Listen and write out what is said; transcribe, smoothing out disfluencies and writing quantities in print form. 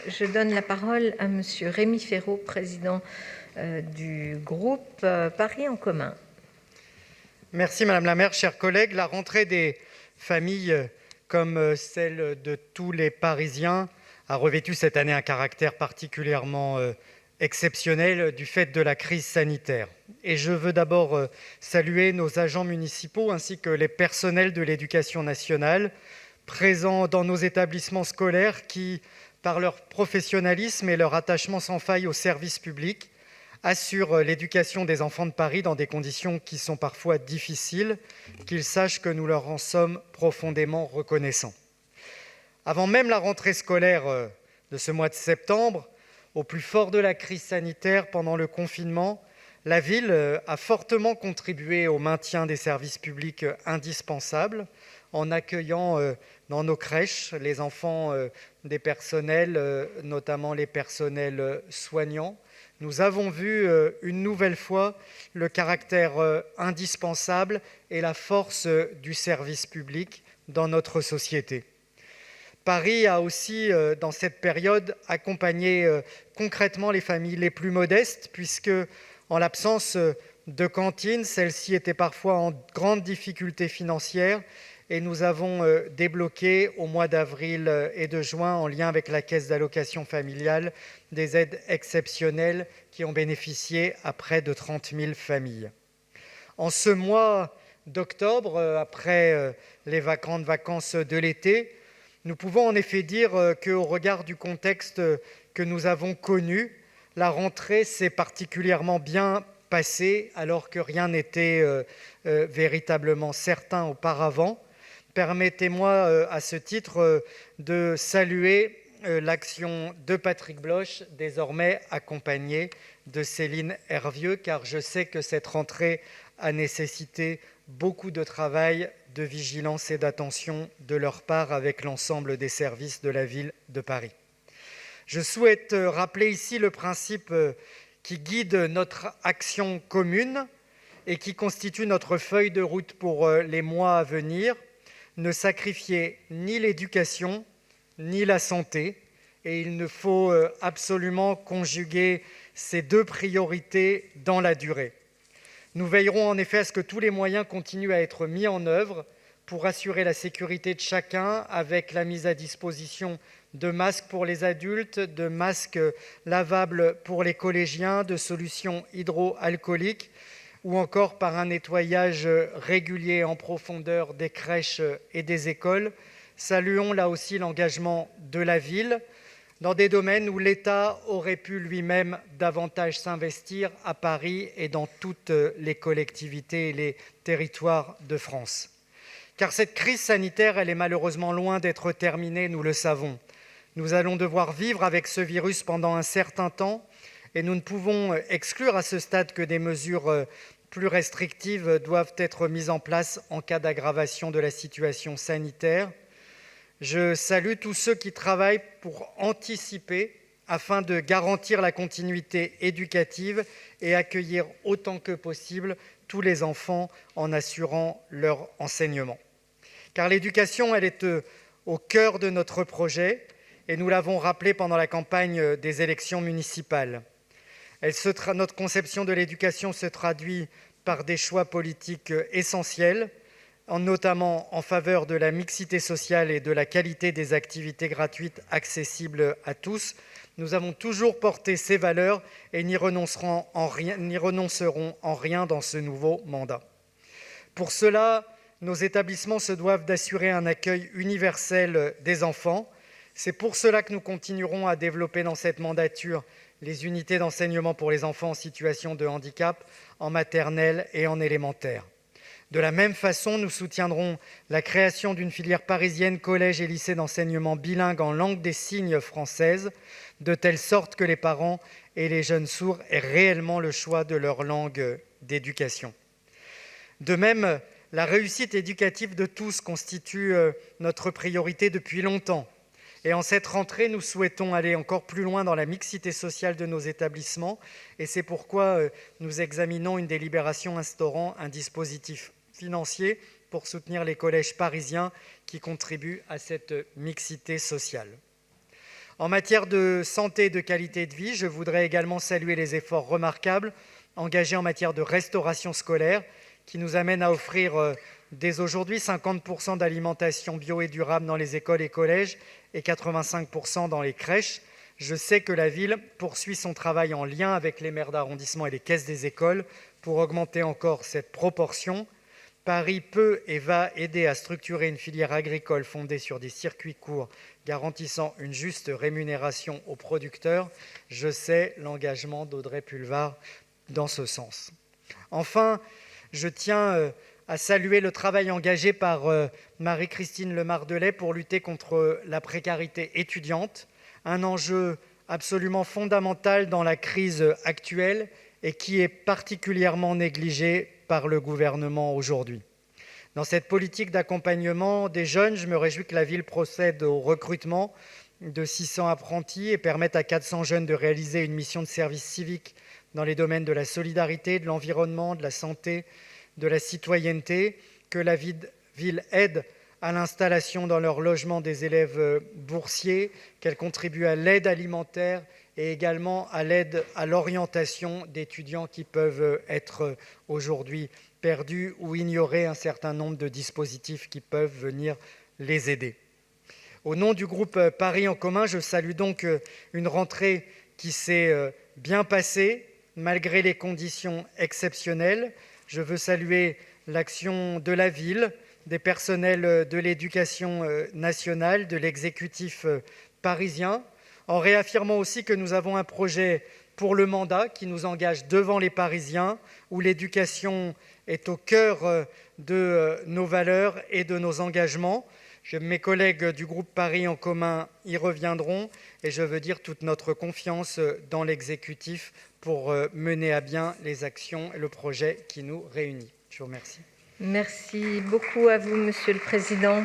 Je donne la parole à Monsieur Rémi Féraud, président du groupe Paris en commun. Merci Madame la maire, chers collègues. La rentrée des familles, comme celle de tous les Parisiens, a revêtu cette année un caractère particulièrement exceptionnel du fait de la crise sanitaire. Et je veux d'abord saluer nos agents municipaux ainsi que les personnels de l'éducation nationale présents dans nos établissements scolaires qui, par leur professionnalisme et leur attachement sans faille au service public, assurent l'éducation des enfants de Paris dans des conditions qui sont parfois difficiles, qu'ils sachent que nous leur en sommes profondément reconnaissants. Avant même la rentrée scolaire de ce mois de septembre, au plus fort de la crise sanitaire pendant le confinement, la ville a fortement contribué au maintien des services publics indispensables en accueillant dans nos crèches les enfants des personnels, notamment les personnels soignants. Nous avons vu une nouvelle fois le caractère indispensable et la force du service public dans notre société. Paris a aussi, dans cette période, accompagné concrètement les familles les plus modestes, puisque, en l'absence de cantines, celles-ci étaient parfois en grande difficulté financière, et nous avons débloqué au mois d'avril et de juin, en lien avec la caisse d'allocation familiale, des aides exceptionnelles qui ont bénéficié à près de 30 000 familles. En ce mois d'octobre, après les grandes vacances de l'été, nous pouvons en effet dire qu'au regard du contexte que nous avons connu, la rentrée s'est particulièrement bien passée alors que rien n'était véritablement certain auparavant. Permettez-moi à ce titre de saluer l'action de Patrick Bloch, désormais accompagné de Céline Hervieux, car je sais que cette rentrée a nécessité beaucoup de travail, de vigilance et d'attention de leur part avec l'ensemble des services de la ville de Paris. Je souhaite rappeler ici le principe qui guide notre action commune et qui constitue notre feuille de route pour les mois à venir: ne sacrifier ni l'éducation ni la santé, et il ne faut absolument conjuguer ces deux priorités dans la durée. Nous veillerons en effet à ce que tous les moyens continuent à être mis en œuvre pour assurer la sécurité de chacun, avec la mise à disposition de masques pour les adultes, de masques lavables pour les collégiens, de solutions hydroalcooliques, ou encore par un nettoyage régulier en profondeur des crèches et des écoles. Saluons là aussi l'engagement de la ville dans des domaines où l'État aurait pu lui-même davantage s'investir, à Paris et dans toutes les collectivités et les territoires de France. Car cette crise sanitaire, elle est malheureusement loin d'être terminée, nous le savons. Nous allons devoir vivre avec ce virus pendant un certain temps, et nous ne pouvons exclure à ce stade que des mesures plus restrictives doivent être mises en place en cas d'aggravation de la situation sanitaire. Je salue tous ceux qui travaillent pour anticiper afin de garantir la continuité éducative et accueillir autant que possible tous les enfants en assurant leur enseignement. Car l'éducation, elle est au cœur de notre projet, et nous l'avons rappelé pendant la campagne des élections municipales. Notre conception de l'éducation se traduit par des choix politiques essentiels, notamment en faveur de la mixité sociale et de la qualité des activités gratuites accessibles à tous. Nous avons toujours porté ces valeurs et n'y renoncerons en rien dans ce nouveau mandat. Pour cela, nos établissements se doivent d'assurer un accueil universel des enfants. C'est pour cela que nous continuerons à développer dans cette mandature les unités d'enseignement pour les enfants en situation de handicap en maternelle et en élémentaire. De la même façon, nous soutiendrons la création d'une filière parisienne collège et lycée d'enseignement bilingue en langue des signes française, de telle sorte que les parents et les jeunes sourds aient réellement le choix de leur langue d'éducation. De même, la réussite éducative de tous constitue notre priorité depuis longtemps. Et en cette rentrée, nous souhaitons aller encore plus loin dans la mixité sociale de nos établissements. Et c'est pourquoi nous examinons une délibération instaurant un dispositif financier pour soutenir les collèges parisiens qui contribuent à cette mixité sociale. En matière de santé et de qualité de vie, je voudrais également saluer les efforts remarquables engagés en matière de restauration scolaire, qui nous amènent à offrir dès aujourd'hui 50% d'alimentation bio et durable dans les écoles et collèges et 85% dans les crèches. Je sais que la ville poursuit son travail en lien avec les maires d'arrondissement et les caisses des écoles pour augmenter encore cette proportion. Paris peut et va aider à structurer une filière agricole fondée sur des circuits courts garantissant une juste rémunération aux producteurs. Je sais l'engagement d'Audrey Pulvar dans ce sens. Enfin, je tiens à saluer le travail engagé par Marie-Christine Lemardelet pour lutter contre la précarité étudiante, un enjeu absolument fondamental dans la crise actuelle et qui est particulièrement négligé par le gouvernement aujourd'hui. Dans cette politique d'accompagnement des jeunes, je me réjouis que la ville procède au recrutement de 600 apprentis et permette à 400 jeunes de réaliser une mission de service civique dans les domaines de la solidarité, de l'environnement, de la santé, de la citoyenneté, que la ville aide à l'installation dans leur logement des élèves boursiers, qu'elle contribue à l'aide alimentaire et également à l'aide à l'orientation d'étudiants qui peuvent être aujourd'hui perdus ou ignorer un certain nombre de dispositifs qui peuvent venir les aider. Au nom du groupe Paris en commun, je salue donc une rentrée qui s'est bien passée, malgré les conditions exceptionnelles. Je veux saluer l'action de la ville, des personnels de l'éducation nationale, de l'exécutif parisien, en réaffirmant aussi que nous avons un projet pour le mandat qui nous engage devant les Parisiens, où l'éducation est au cœur de nos valeurs et de nos engagements. Mes collègues du groupe Paris en commun y reviendront et je veux dire toute notre confiance dans l'exécutif pour mener à bien les actions et le projet qui nous réunit. Je vous remercie. Merci beaucoup à vous, Monsieur le Président.